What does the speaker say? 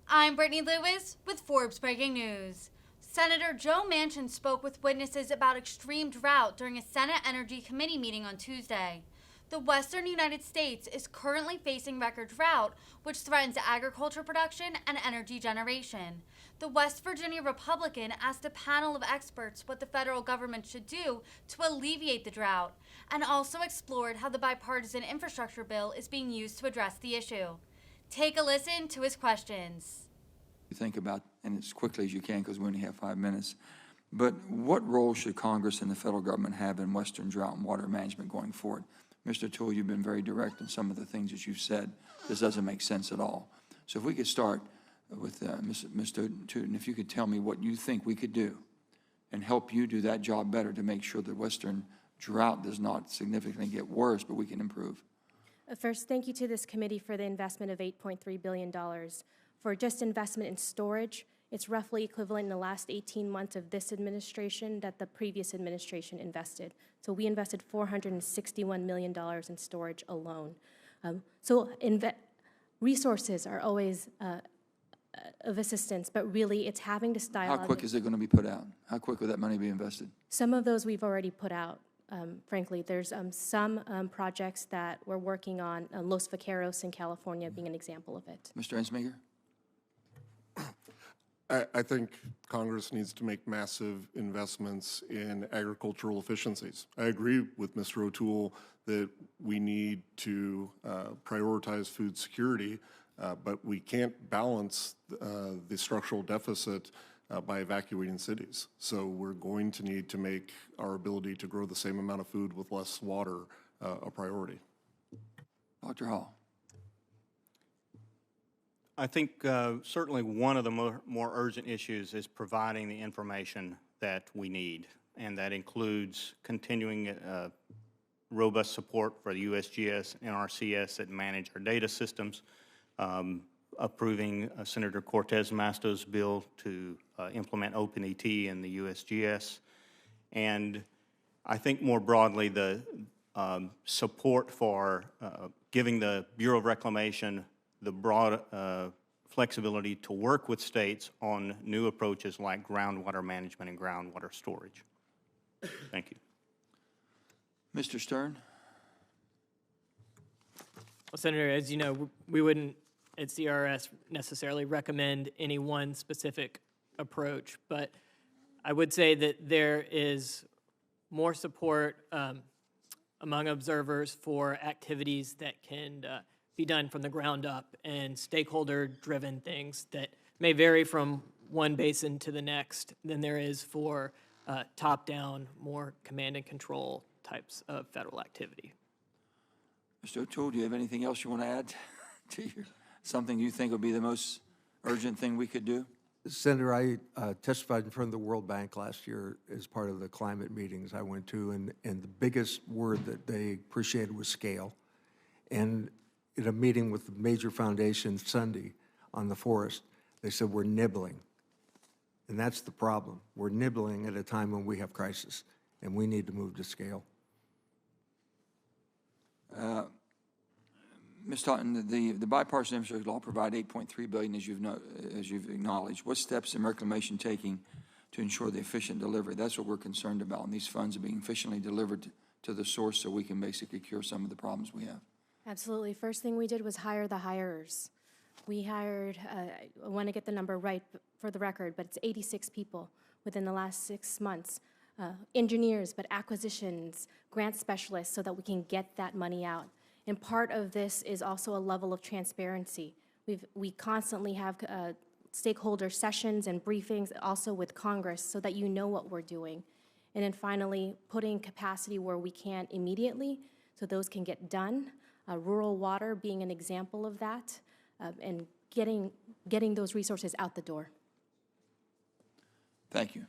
I'm Brittany Lewis with Forbes Breaking News. Senator Joe Manchin spoke with witnesses about extreme drought during a Senate Energy Committee meeting on Tuesday. The western United States is currently facing record drought, which threatens agriculture production and energy generation. The West Virginia Republican asked a panel of experts what the federal government should do to alleviate the drought, and also explored how the bipartisan infrastructure bill is being used to address the issue. Take a listen to his questions. You think about, and as quickly as you can because we only have 5 minutes, but what role should Congress and the federal government have in Western drought and water management going forward? Mr. Toole, you've been very direct in some of the things that you've said. This doesn't make sense at all. So if we could start with Mr. Tootin, if you could tell me what you think we could do and help you do that job better to make sure that Western drought does not significantly get worse, but we can improve. First, thank you to this committee for the investment of $8.3 billion. For just investment in storage, it's roughly equivalent in the last 18 months of this administration that the previous administration invested. So we invested $461 million in storage alone. Resources are always of assistance, but really it's having to style. How quick is it going to be put out? How quick will that money be invested? Some of those we've already put out. Frankly, there's some projects that we're working on, Los Vaqueros in California being an example of it. Mr. Ensminger? I think Congress needs to make massive investments in agricultural efficiencies. I agree with Mr. O'Toole that we need to prioritize food security, but we can't balance the structural deficit by evacuating cities. So we're going to need to make our ability to grow the same amount of food with less water a priority. Dr. Hall. I think certainly one of the more urgent issues is providing the information that we need, and that includes continuing robust support for the USGS and NRCS that manage our data systems, approving Senator Cortez Masto's bill to implement OpenET in the USGS, and I think more broadly the support for giving the Bureau of Reclamation the broad flexibility to work with states on new approaches like groundwater management and groundwater storage. Thank you. Mr. Stern? Well, Senator, as you know, we wouldn't at CRS necessarily recommend any one specific approach, but I would say that there is more support among observers for activities that can be done from the ground up and stakeholder-driven things that may vary from one basin to the next than there is for top-down, more command and control types of federal activity. Mr. O'Toole, do you have anything else you want to add to something you think would be the most urgent thing we could do? Senator, I testified in front of the World Bank last year as part of the climate meetings I went to, and the biggest word that they appreciated was scale. And in a meeting with the major foundation Sunday on the forest, they said, we're nibbling. And that's the problem. We're nibbling at a time when we have crisis, and we need to move to scale. Ms. Totten, the bipartisan infrastructure law provide $8.3 billion, as you've acknowledged. What steps is Reclamation taking to ensure the efficient delivery? That's what we're concerned about, and these funds are being efficiently delivered to the source so we can basically cure some of the problems we have. Absolutely. First thing we did was hire the hirers. We hired, I want to get the number right for the record, but it's 86 people within the last 6 months. Engineers, but acquisitions, grant specialists, so that we can get that money out. And part of this is also a level of transparency. We constantly have stakeholder sessions and briefings also with Congress so that you know what we're doing. And then finally, putting capacity where we can immediately so those can get done. Rural water being an example of that, and getting those resources out the door. Thank you.